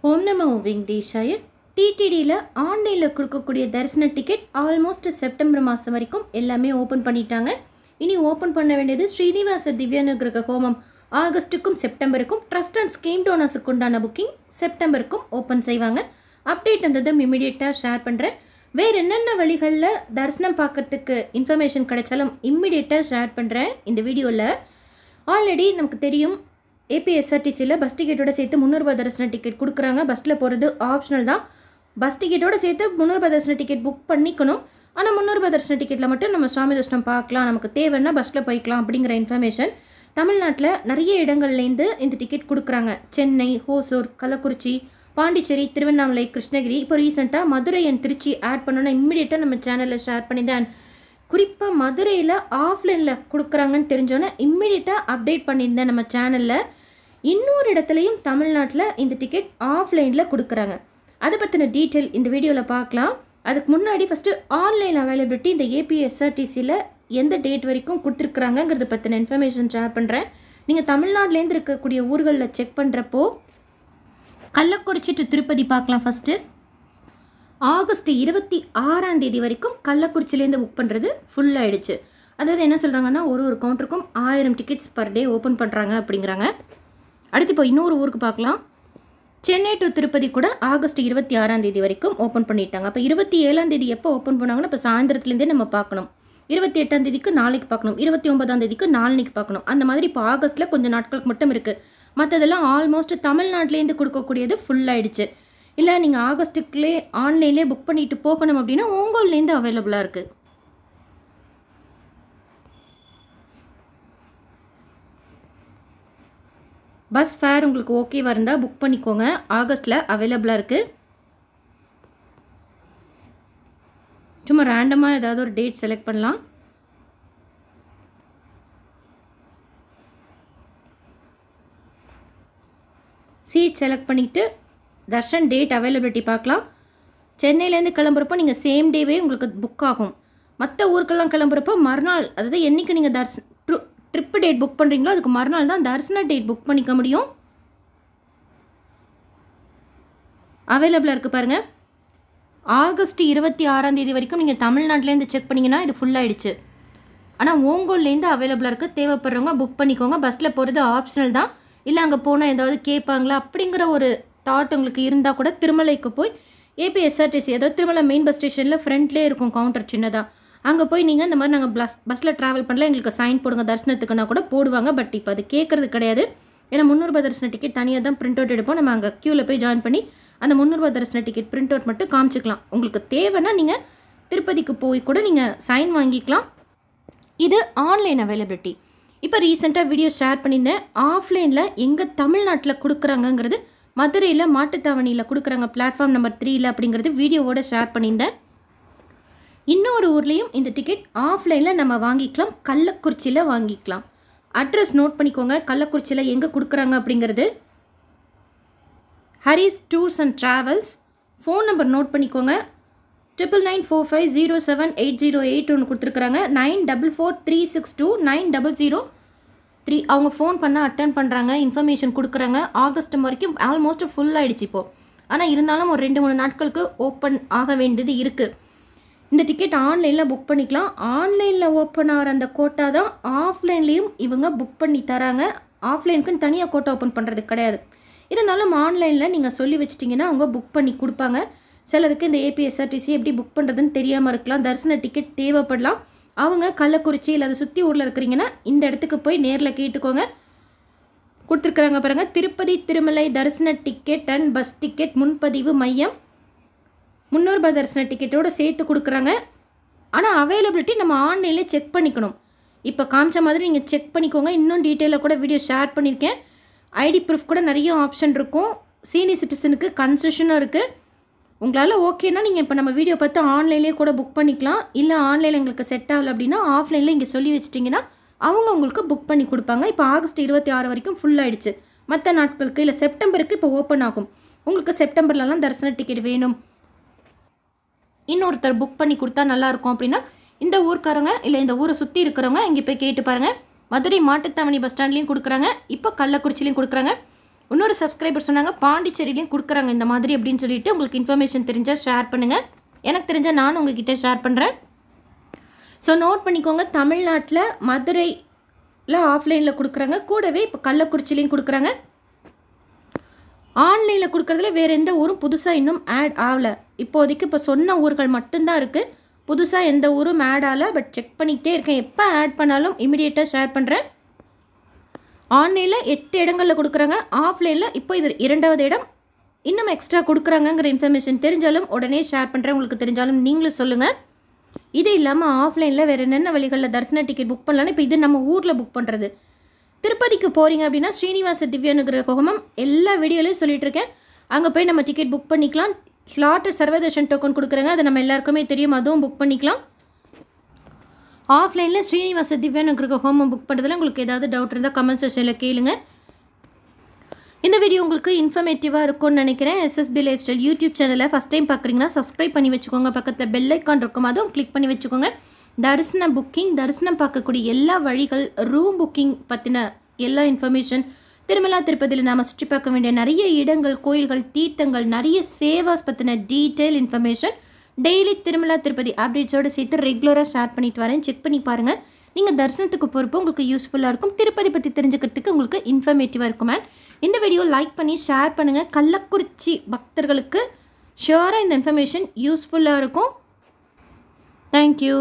ஓம் நமோ வெங்கடேஷாய. டிடிடியில் ஆன்லைனில் கொடுக்கக்கூடிய தரிசன டிக்கெட் ஆல்மோஸ்ட் செப்டம்பர் மாதம் வரைக்கும் எல்லாமே ஓப்பன் பண்ணிட்டாங்க. இனி ஓப்பன் பண்ண வேண்டியது ஸ்ரீனிவாச திவ்யானுகிரக ஹோமம் ஆகஸ்ட்டுக்கும் செப்டம்பருக்கும், ட்ரஸ்ட் அண்ட் ஸ்கீம் டோனர்ஸுக்கு உண்டான புக்கிங் செப்டம்பருக்கும் ஓப்பன் செய்வாங்க. அப்டேட் வந்ததும் இம்மிடியேட்டாக ஷேர் பண்ணுறேன். வேறு என்னென்ன வழிகளில் தரிசனம் பார்க்கறதுக்கு இன்ஃபர்மேஷன் கிடைச்சாலும் இம்மிடியேட்டாக ஷேர் பண்ணுறேன் இந்த வீடியோவில். ஆல்ரெடி நமக்கு தெரியும், ஏபிஎஸ்ஆர்டிசியில் பஸ் டிக்கெட்டோட சேர்த்து 300 ரூபாய் தரிசன டிக்கெட் கொடுக்குறாங்க. பஸ்ஸில் போகிறது ஆப்ஷனல் தான். பஸ் டிக்கெட்டோட சேர்த்து 300 ரூபாய் தரிசன டிக்கெட் புக் பண்ணிக்கணும். ஆனால் 300 ரூபாய் தரிசன டிக்கெட்டில் மட்டும் நம்ம சுவாமி தரிசனம் பார்க்கலாம், நமக்கு தேவைன்னா பஸ்ஸில் போய்க்கலாம் அப்படிங்கிற இன்ஃபர்மேஷன் தமிழ்நாட்டில் நிறைய இடங்கள்லேருந்து இந்த டிக்கெட் கொடுக்குறாங்க. சென்னை, ஹோசூர், கள்ளக்குறிச்சி, பாண்டிச்சேரி, திருவண்ணாமலை, கிருஷ்ணகிரி, இப்போ ரீசெண்டாக மதுரை அண்ட் திருச்சி ஆட் பண்ணோன்னா இம்மிடியேட்டாக நம்ம சேனலில் ஷேர் பண்ணியிருந்தேன். குறிப்பாக மதுரையில் ஆஃப்லைனில் கொடுக்குறாங்கன்னு தெரிஞ்சோன்னே இம்மிடியேட்டாக அப்டேட் பண்ணியிருந்தேன் நம்ம சேனலில். இன்னொரு இடத்துலையும் தமிழ்நாட்டில் இந்த டிக்கெட் ஆஃப்லைனில் கொடுக்குறாங்க. அதை பற்றின டீட்டெயில் இந்த வீடியோவில் பார்க்கலாம். அதுக்கு முன்னாடி ஃபஸ்ட்டு ஆன்லைன் அவைலபிலிட்டி இந்த ஏபிஎஸ்ஆர்டிசியில் எந்த டேட் வரைக்கும் கொடுத்துருக்குறாங்கங்கிறத பற்றின இன்ஃபர்மேஷன் ஷேர் பண்ணுறேன். நீங்கள் தமிழ்நாட்டிலேருந்து இருக்கக்கூடிய ஊர்களில் செக் பண்ணுறப்போ கள்ளக்குறிச்சி டு திருப்பதி பார்க்கலாம். ஃபஸ்ட்டு ஆகஸ்ட் 26 வரைக்கும் கள்ளக்குறிச்சிலேருந்து புக் பண்ணுறது ஃபுல்லாகிடுச்சு. அதாவது என்ன சொல்கிறாங்கன்னா, ஒரு கவுண்டருக்கும் 1000 டிக்கெட்ஸ் பர் டே ஓப்பன் பண்ணுறாங்க அப்படிங்கிறாங்க. அடுத்து இப்போ இன்னொரு ஊருக்கு பார்க்கலாம். சென்னை டு திருப்பதி கூட ஆகஸ்ட் 26 வரைக்கும் ஓப்பன் பண்ணிட்டாங்க. அப்போ 27 எப்போ ஓப்பன் பண்ணாங்கன்னா, இப்போ சாயந்தரத்துலேருந்தே நம்ம பார்க்கணும். 28 நாளைக்கு பார்க்கணும், 29 நாளைக்கு பார்க்கணும். அந்த மாதிரி இப்போ ஆகஸ்ட்டில் கொஞ்சம் நாட்களுக்கு மட்டும் இருக்குது. மற்றதெல்லாம் ஆல்மோஸ்ட் தமிழ்நாட்டிலேருந்து கொடுக்கக்கூடியது ஃபுல்லாகிடுச்சு. இல்லை நீங்கள் ஆகஸ்ட்டுக்குள்ளே ஆன்லைன்லேயே புக் பண்ணிட்டு போகணும் அப்படின்னா உங்கள்லேருந்து அவைலபிளாக இருக்குது. பஸ் ஃபேர் உங்களுக்கு ஓகேவாக இருந்தால் புக் பண்ணிக்கோங்க. ஆகஸ்ட்டில் அவைலபிளாக இருக்குது. சும்மா ரேண்டமாக ஏதாவது ஒரு டேட் செலக்ட் பண்ணலாம். சீட் செலக்ட் பண்ணிவிட்டு தர்ஷன் டேட் அவைலபிலிட்டி பார்க்கலாம். சென்னையிலேருந்து கிளம்புறப்போ நீங்கள் சேம் டேவே உங்களுக்கு புக் ஆகும். மற்ற ஊருக்கெல்லாம் கிளம்புறப்போ மறுநாள், அதாவது என்றைக்கு நீங்கள் ட்ரிப்பு டேட் புக் பண்ணுறீங்களோ அதுக்கு மறுநாள் தான் தரிசன டேட் புக் பண்ணிக்க முடியும். அவைலபிளாக இருக்குது பாருங்கள். ஆகஸ்ட் 26 வரைக்கும் நீங்கள் தமிழ்நாட்டிலேருந்து செக் பண்ணிங்கன்னா இது ஃபுல்லாகிடுச்சு. ஆனால் ஓங்கோல்லேருந்து அவைலபிளாக இருக்குது. தேவைப்படுறவங்க புக் பண்ணிக்கோங்க. பஸ்ஸில் போகிறது ஆப்ஷனல் தான். இல்லை அங்கே போனால் ஏதாவது கேட்பாங்களா அப்படிங்கிற ஒரு தாட் உங்களுக்கு இருந்தால் கூட திருமலைக்கு போய் ஏபிஎஸ்ஆர்டிசி, அதாவது திருமலை மெயின் பஸ் ஸ்டேஷனில் ஃப்ரண்ட்லேயே இருக்கும் கவுண்டர் சின்னதாக. அங்கே போய் நீங்கள் இந்த மாதிரி நாங்கள் பஸ்ஸில் ட்ராவல் பண்ணல, எங்களுக்கு சைன் போடுங்க தரிசனத்துக்குன்னா கூட போடுவாங்க. பட் இப்போ அது கேட்குறது கிடையாது. ஏன்னா 300 ரூபாய் தரிசன டிக்கெட் தனியாக தான் பிரிண்ட் அவுட் எடுப்போம். நம்ம அங்கே க்யூவில் போய் ஜாயின் பண்ணி அந்த 300 ரூபாய் தரிசன டிக்கெட் பிரிண்ட் அவுட் மட்டும் காமிச்சிக்கலாம். உங்களுக்கு தேவைன்னா நீங்கள் திருப்பதிக்கு போய் கூட நீங்கள் சைன் வாங்கிக்கலாம். இது ஆன்லைன் அவைலபிலிட்டி. இப்போ ரீசெண்டாக வீடியோ ஷேர் பண்ணியிருந்தேன். ஆஃப்லைனில் எங்கே தமிழ்நாட்டில் கொடுக்குறாங்கங்கிறது, மதுரையில் மாட்டுத்தாவணியில் கொடுக்குறாங்க பிளாட்ஃபார்ம் நம்பர் 3 அப்படிங்கிறது வீடியோவோட ஷேர் பண்ணியிருந்தேன். இன்னொரு ஊர்லேயும் இந்த டிக்கெட் ஆஃப்லைனில் நம்ம வாங்கிக்கலாம், கள்ளக்குறிச்சியில் வாங்கிக்கலாம். அட்ரஸ் நோட் பண்ணிக்கோங்க. கள்ளக்குறிச்சியில் எங்கே கொடுக்குறாங்க அப்படிங்கிறது Harish tours and travels. Phone number note பண்ணிக்கோங்க. 9945078081 கொடுத்துருக்குறாங்க. 9443629003. அவங்க ஃபோன் பண்ணால் அட்டன் பண்ணுறாங்க, இன்ஃபர்மேஷன் கொடுக்குறாங்க. ஆகஸ்ட் வரைக்கும் ஆல்மோஸ்ட் ஃபுல் ஆகிடுச்சு இப்போது. ஆனால் இருந்தாலும் ஒரு 2-3 நாட்களுக்கு ஓப்பன் ஆக வேண்டியது இருக்குது. இந்த டிக்கெட் ஆன்லைனில் புக் பண்ணிக்கலாம். ஆன்லைனில் ஓப்பன் ஆகிற அந்த கோட்டா தான் ஆஃப்லைன்லேயும் இவங்க புக் பண்ணி தராங்க. ஆஃப்லைனுக்குன்னு தனியாக கோட்டா ஓப்பன் பண்ணுறது கிடையாது. இருந்தாலும் ஆன்லைனில் நீங்கள் சொல்லி வச்சிட்டிங்கன்னா அவங்க புக் பண்ணி கொடுப்பாங்க. சிலருக்கு இந்த ஏபிஎஸ்ஆர்டிசி எப்படி புக் பண்ணுறதுன்னு தெரியாமல் இருக்கலாம். தரிசன டிக்கெட் தேவைப்படலாம். அவங்க கள்ளக்குறிச்சி இல்லை அதை சுற்றி ஊரில் இருக்கிறீங்கன்னா இந்த இடத்துக்கு போய் நேரில் கேட்டுக்கோங்க. கொடுத்துருக்குறாங்க பாருங்கள். திருப்பதி திருமலை தரிசன டிக்கெட் அண்ட் பஸ் டிக்கெட் முன்பதிவு மையம் 300 ரூபாய் தரிசன டிக்கெட்டோடு சேர்த்து கொடுக்குறாங்க. ஆனால் அவைலபிலிட்டி நம்ம ஆன்லைனில் செக் பண்ணிக்கணும். இப்போ காமிச்ச மாதிரி நீங்கள் செக் பண்ணிக்கோங்க. இன்னும் டீட்டெயிலாக கூட வீடியோ ஷேர் பண்ணியிருக்கேன். ஐடி ப்ரூஃப் கூட நிறைய ஆப்ஷன் இருக்கும். சீனியர் சிட்டிசனுக்கு கன்செஷனும் இருக்குது. உங்களால் ஓகேனா நீங்கள் இப்போ நம்ம வீடியோ பார்த்து ஆன்லைன்லேயே கூட புக் பண்ணிக்கலாம். இல்லை ஆன்லைனில் எங்களுக்கு செட் ஆகலை அப்படின்னா ஆஃப்லைனில் இங்கே சொல்லி வச்சிட்டிங்கன்னா அவங்க உங்களுக்கு புக் பண்ணி கொடுப்பாங்க. இப்போ ஆகஸ்ட் 26 வரைக்கும் ஃபுல்லாகிடுச்சு. மற்ற நாட்களுக்கு இல்லை செப்டம்பருக்கு இப்போ ஓப்பன் ஆகும். உங்களுக்கு செப்டம்பர்லலாம் தரிசன டிக்கெட் வேணும், இன்னொருத்தர் புக் பண்ணி கொடுத்தா நல்லாயிருக்கும் அப்படின்னா இந்த ஊர்க்காரங்க இல்லை இந்த ஊரை சுற்றி இருக்கிறவங்க இங்கே போய் கேட்டு பாருங்கள். மதுரை மாட்டுத்தாவணி பஸ் ஸ்டாண்ட்லேயும் கொடுக்குறாங்க, இப்போ கள்ளக்குறிச்சிலையும் கொடுக்குறாங்க. இன்னொரு சப்ஸ்கிரைபர் சொன்னாங்க பாண்டிச்சேரியிலையும் கொடுக்குறாங்க இந்த மாதிரி அப்படின்னு சொல்லிட்டு. உங்களுக்கு இன்ஃபர்மேஷன் தெரிஞ்சால் ஷேர் பண்ணுங்கள். எனக்கு தெரிஞ்சால் நானும் உங்ககிட்ட ஷேர் பண்ணுறேன். ஸோ நோட் பண்ணிக்கோங்க, தமிழ்நாட்டில் மதுரையில் ஆஃப்லைனில் கொடுக்குறாங்க, கூடவே இப்போ கள்ளக்குறிச்சிலையும் கொடுக்குறாங்க. ஆன்லைனில் கொடுக்குறதுல வேறு எந்த ஊரும் புதுசாக இன்னும் ஆட் ஆகலை. இப்போதைக்கு இப்போ சொன்ன ஊர்கள் மட்டும்தான் இருக்குது, புதுசாக எந்த ஊரும் ஆட் ஆகலை. பட் செக் பண்ணிக்கிட்டே இருக்கேன், எப்போ ஆட் பண்ணாலும் இமிடியேட்டாக ஷேர் பண்ணுறேன். ஆன்லைனில் 8 இடங்களில் கொடுக்குறாங்க, ஆஃப்லைனில் இப்போ இது 2வது இடம். இன்னும் எக்ஸ்ட்ரா கொடுக்குறாங்கங்கிற இன்ஃபர்மேஷன் தெரிஞ்சாலும் உடனே ஷேர் பண்ணுறேன், உங்களுக்கு தெரிஞ்சாலும் நீங்களும் சொல்லுங்கள். இது இல்லாமல் ஆஃப்லைனில் வேறு என்னென்ன வழிகளில் தரிசன டிக்கெட் புக் பண்ணலான்னு இப்போ இது நம்ம ஊரில் புக் பண்ணுறது. திருப்பதிக்கு போகிறீங்க அப்படின்னா ஸ்ரீனிவாச திவ்யானுகிரக ஹோமம் எல்லா வீடியோலையும் சொல்லிட்டு இருக்கேன், அங்கே போய் நம்ம டிக்கெட் புக் பண்ணிக்கலாம். ஸ்லாட்டட் சர்வதர்ஷன் டோக்கன் கொடுக்குறாங்க, அது நம்ம எல்லாருக்குமே தெரியும், அதுவும் புக் பண்ணிக்கலாம். ஆஃப்லைனில் ஸ்ரீனிவாச திவ்யானுகிரக ஹோமம் புக் பண்ணுறதுல உங்களுக்கு ஏதாவது டவுட் இருந்தால் கமெண்ட் செக்ஷனில் கேளுங்க. இந்த வீடியோ உங்களுக்கு இன்ஃபர்மேட்டிவாக இருக்கும்னு நினைக்கிறேன். எஸ்எஸ்பி லைஃப் ஸ்டைல் யூடியூப் சேனலை ஃபஸ்ட் டைம் பார்க்குறீங்கன்னா சப்ஸ்கிரைப் பண்ணி வச்சுக்கோங்க, பக்கத்தில் பெல் ஐக்கான் இருக்கும், அதுவும் கிளிக் பண்ணி வச்சுக்கோங்க. தரிசன புக்கிங், தரிசனம் பார்க்கக்கூடிய எல்லா வழிகள், ரூம் புக்கிங் பற்றின எல்லா இன்ஃபர்மேஷன், திருமலா திருப்பதியில் நாம் சுற்றி பார்க்க வேண்டிய நிறைய இடங்கள், கோயில்கள், தீர்த்தங்கள், நிறைய சேவாஸ் பற்றின detail information daily Tirumala Tirupati அப்டேட்ஸோடு சேர்த்து ரெகுலராக ஷேர் பண்ணிட்டு வரேன். செக் பண்ணி பாருங்கள், நீங்கள் தரிசனத்துக்கு போகிறப்போ உங்களுக்கு யூஸ்ஃபுல்லாக இருக்கும், திருப்பதி பற்றி தெரிஞ்சுக்கிறதுக்கு உங்களுக்கு இன்ஃபர்மேட்டிவாக இருக்கும். இந்த வீடியோ லைக் பண்ணி ஷேர் பண்ணுங்கள். கள்ளக்குறிச்சி பக்தர்களுக்கு ஷியோராக இந்த இன்ஃபர்மேஷன் யூஸ்ஃபுல்லாக இருக்கும். தேங்க்யூ.